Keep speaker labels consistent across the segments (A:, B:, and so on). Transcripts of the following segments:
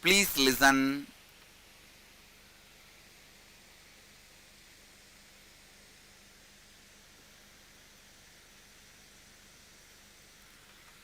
A: Please listen.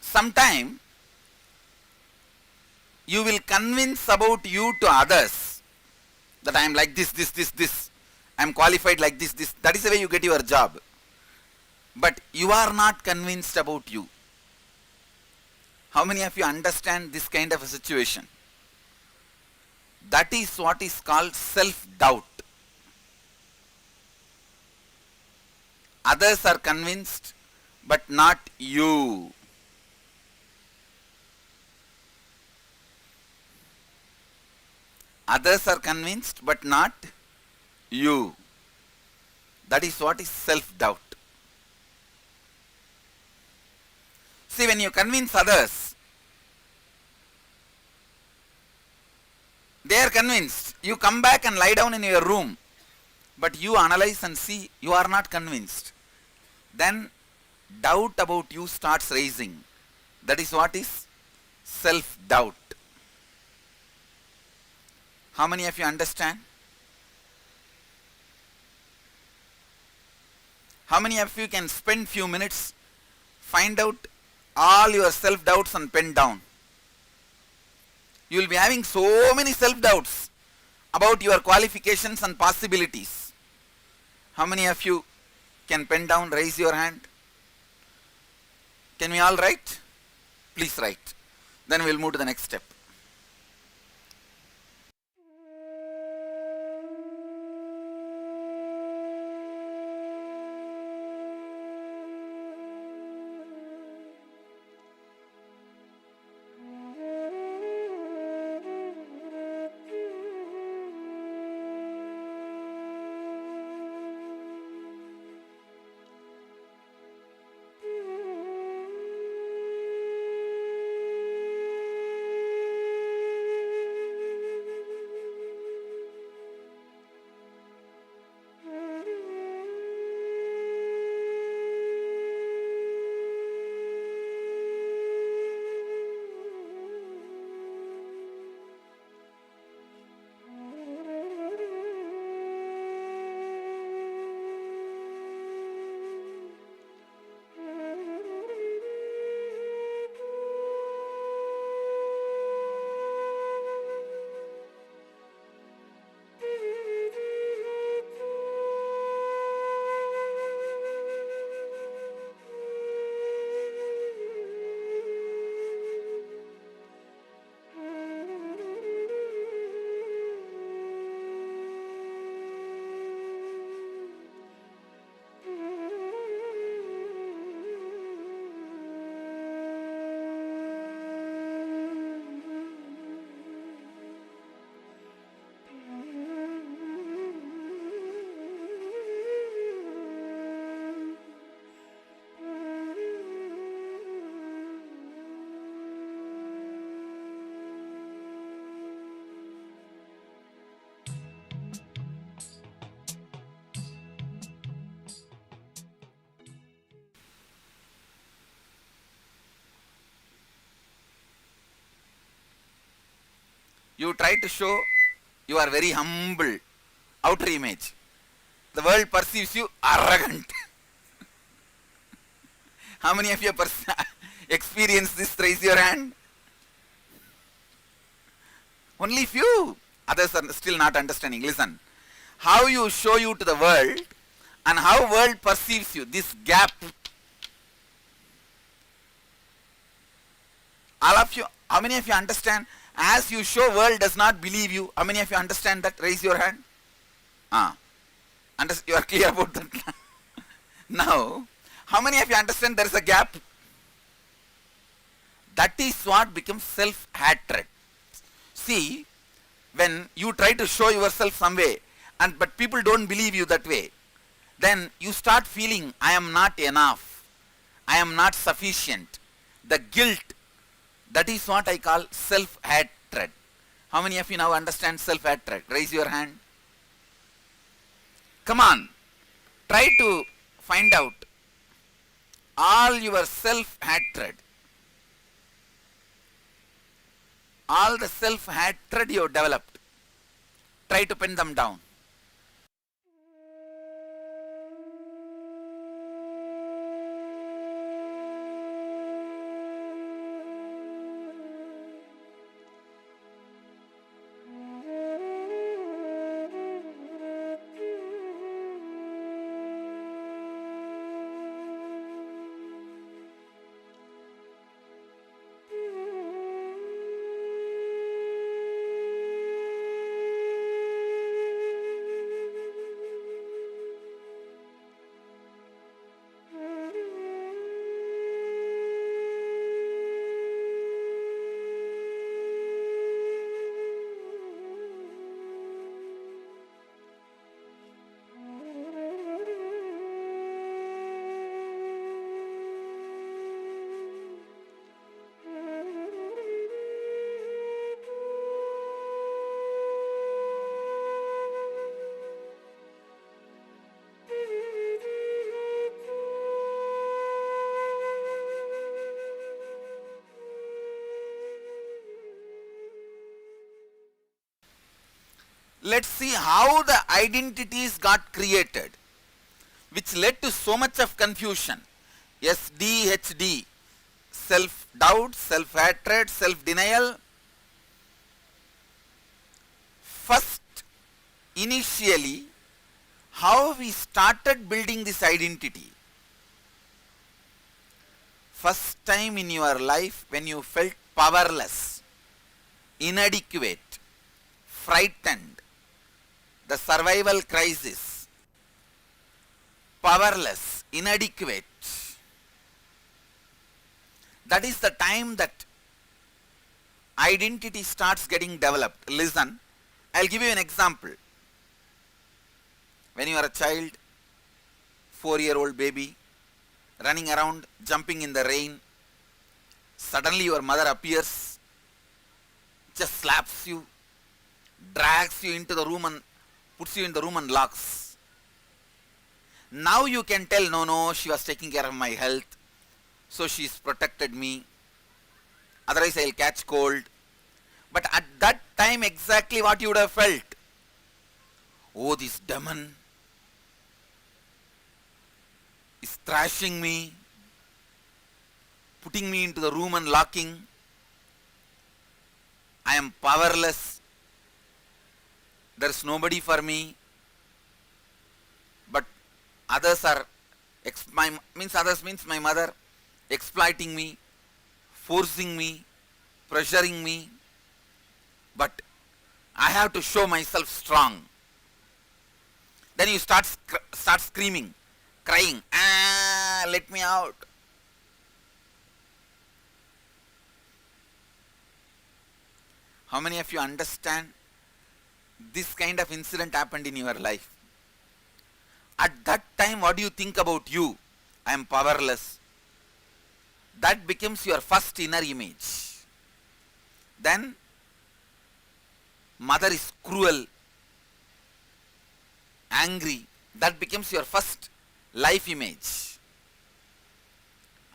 A: Sometime you will convince about you to others that I am like this. I am qualified like this. That is the way you get your job. But you are not convinced about you. How many of you understand this kind of a situation? That is what is called self-doubt. Others are convinced, but not you. Others are convinced, but not you. That is what is self-doubt. See, when you convince others, they are convinced. You come back and lie down in your room, but you analyze and see you are not convinced. Then doubt about you starts rising. That is what is self-doubt. How many of you understand? How many of you can spend few minutes, find out all your self-doubts and pen down? You will be having so many self-doubts about your qualifications and possibilities. How many of you can pen down? Raise your hand. Can we all write? Please write. Then we will move to the next step. You try to show you are very humble outer image. The world perceives you arrogant. How many of you experience this? Raise your hand. Only few. Others are still not understanding. Listen. How you show you to the world and how world perceives you. This gap. All of you, how many of you understand? As you show, world does not believe you. How many of you understand that? Raise your hand. You are clear about that. Now, how many of you understand there is a gap? That is what becomes self-hatred. See, when you try to show yourself some way, but people don't believe you that way, then you start feeling, I am not enough. I am not sufficient. The guilt. That is what I call self-hatred. How many of you now understand self-hatred? Raise your hand. Come on. Try to find out all your self-hatred. All the self-hatred you have developed, try to pin them down. Let's see how the identities got created, which led to so much of confusion. SDHD, self-doubt, self-hatred, self-denial. First, initially, how we started building this identity. First time in your life when you felt powerless, inadequate, frightened, the survival crisis, powerless, inadequate. That is the time that identity starts getting developed. Listen, I'll give you an example. When you are a child, 4-year-old baby, running around, jumping in the rain, suddenly your mother appears, just slaps you, drags you into the room and puts you in the room and locks. Now you can tell, no, she was taking care of my health, so she's protected me, otherwise I'll catch cold. But at that time, exactly what you would have felt. Oh, this demon is thrashing me, putting me into the room and locking. I am powerless. There is nobody for me. But others are, others means my mother, exploiting me, forcing me, pressuring me. But I have to show myself strong. Then you start screaming, crying, let me out. How many of you understand this kind of incident happened in your life? At that time, what do you think about you? I am powerless. That becomes your first inner image. Then, mother is cruel, angry. That becomes your first life image.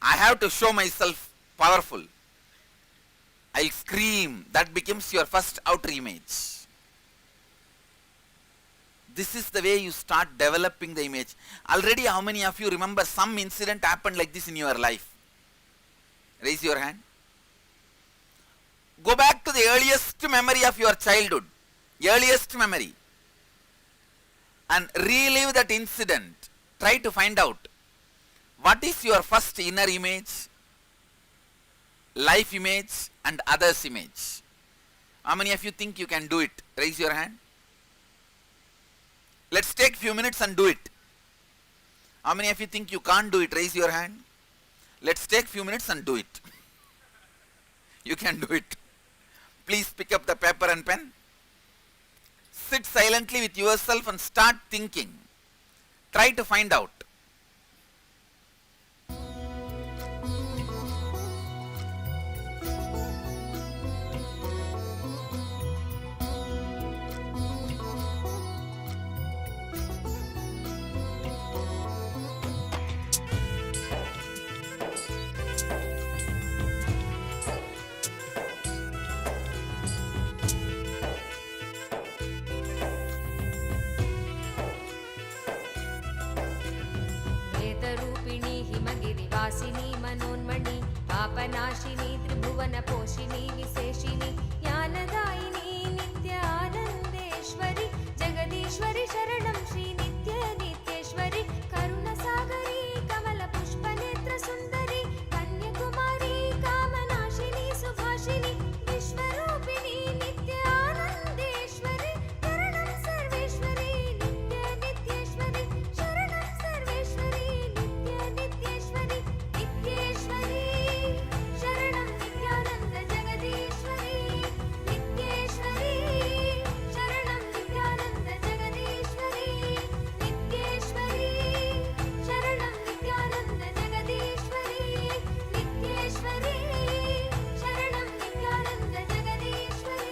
A: I have to show myself powerful. I'll scream. That becomes your first outer image. This is the way you start developing the image. Already, how many of you remember some incident happened like this in your life? Raise your hand. Go back to the earliest memory of your childhood. Earliest memory. And relive that incident. Try to find out what is your first inner image, life image and others image. How many of you think you can do it? Raise your hand. Let's take few minutes and do it. How many of you think you can't do it? Raise your hand. Let's take few minutes and do it. You can do it. Please pick up the paper and pen. Sit silently with yourself and start thinking. Try to find out.
B: नाशिनी त्रिभुवन पोषिणी विशेषिणी ज्ञानदायिनी नित्य आनंदेश्वरी जगदीश्वरी शरणं श्री नित्य नित्येश्वरी करुणसागरी कमल पुष्प नेत्र सुंदरी कन्याकुमारी कामनाशिनी सुभाषिनी विश्वरूपिणी नित्य आनंदेश्वरी शरणं सर्वेश्वरी नित्य नित्येश्वरी शरणं सर्वेश्वरी नित्य नित्येश्वरी नित्येश्वरी शरणं नित्यानंद जगदीश्वरी नित्येश्वरी शरणं नित्यानंद जगदीश्वरी नित्येश्वरी शरणं नित्यानंद जगदीश्वरी नित्येश्वरी शरणं नित्यानंद जगदीश्वरी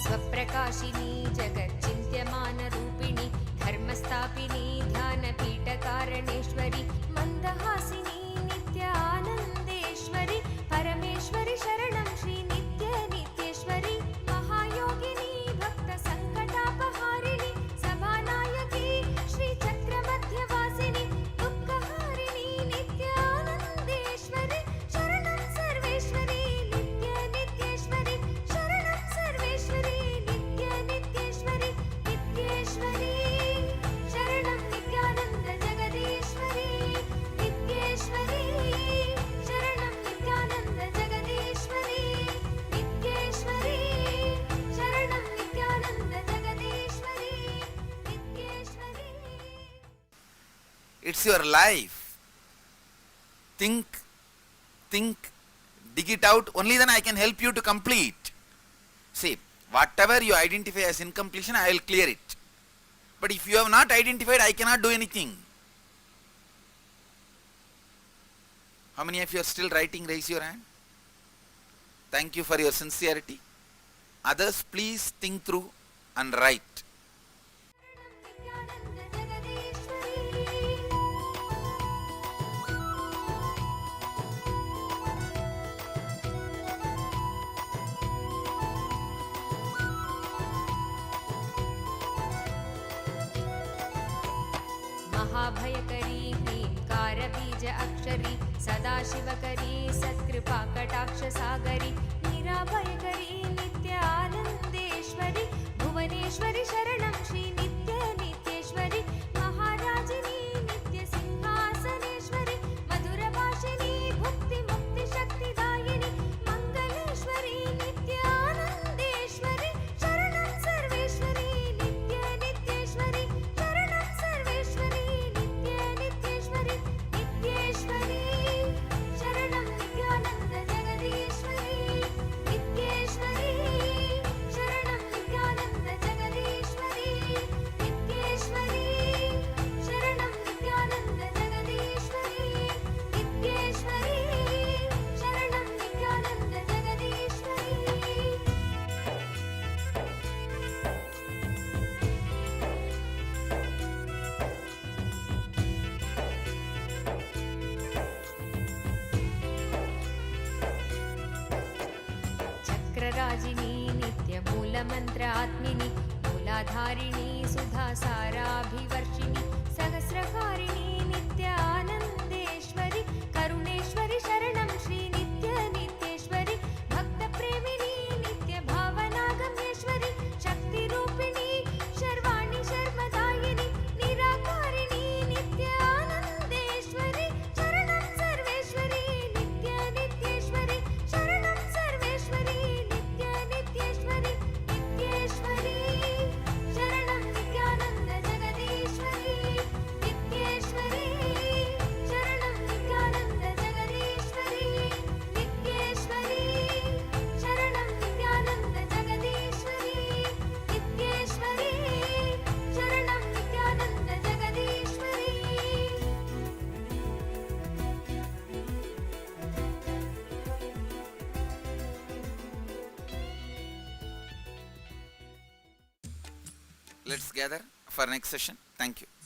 B: स्वप्रकाशिनी जगच्चिन्त्यमानरूपिणी धर्मस्थापिनी ध्यानपीठकारणेश्वरी मन्दहासिनी नित्य आनन्देश्वरी परमेश्वरी शरणं श्री नित्य नित्येश्वरी महायोगिनी भक्तसङ्कटापहारिणी सभानायकी श्रीचक्रमध्यवासिनी दुःखहारिणी नित्य आनन्देश्वरी शरणं सर्वेश्वरी नित्य नित्येश्वरी शरणं सर्वेश्वरी नित्य नित्येश्वरी नित्येश्वरी शरणं नित्यानंद जगदीश्वरी नित्येश्वरी शरणं नित्यानंद जगदीश्वरी नित्येश्वरी शरणं Nityanand Jagadishwari नित्येश्वरी
A: It's your life. Think, dig it out. Only then I can help you to complete. See, whatever you identify as incompletion, I will clear it. But if you have not identified, I cannot do anything. How many of you are still writing? Raise your hand. Thank you for your sincerity. Others, please think through and write.
B: Nityanand Jagadishwari महाभयकरी ह्रींकारबीज अक्षरी सदाशिवकरी सत्कृपाकटाक्षसागरी निराभयकरी नित्य आनन्देश्वरी भुवनेश्वरी शरणं श्री नित्य नित्येश्वरी महाराजिनी नित्य सिंहासनेश्वरी मधुरभाषिनी भुक्ति मुक्ति शक्तिदायिनी मंगलेश्वरी नित्य आनन्देश्वरी शरणं सर्वेश्वरी नित्य नित्येश्वरी शरणं सर्वेश्वरी नित्य नित्येश्वरी नित्येश्वरी शरणं नित्यानंद जगदीश्वरी नित्येश्वरी शरणं नित्यानंद जगदीश्वरी नित्येश्वरी शरणं नित्यानंद जगदीश्वरी नित्येश्वरी शरणं नित्यानंद जगदीश्वरी चक्रराजिनी नित्य मूलमन्त्र आत्मिनी मूलाधारिणी सुधासाराभिवर्षिणी सहस्रकारिणी नित्य आनन्देश्वरी करुणेश्वरी शरणं श्री नित्य नित्येश्वरी भक्तप्रेमिणी नित्य भावनागम्येश्वरी शक्तिरूपिणी शर्वाणि शर्मदायिनी निराकारिणी नित्य आनन्देश्वरी शरणं सर्वेश्वरी नित्य नित्येश्वरी शरणं सर्वेश्वरी नित्य नित्येश्वरी नित्येश्वरी शरणं नित्यानंद जगदीश्वरी नित्येश्वरी शरणं नित्यानंद जगदीश्वरी नित्येश्वरी शरणं नित्यानंद जगदीश्वरी नित्येश्वरी शरणं Nityanand Jagadishwari
A: Let's gather for next session. Thank you.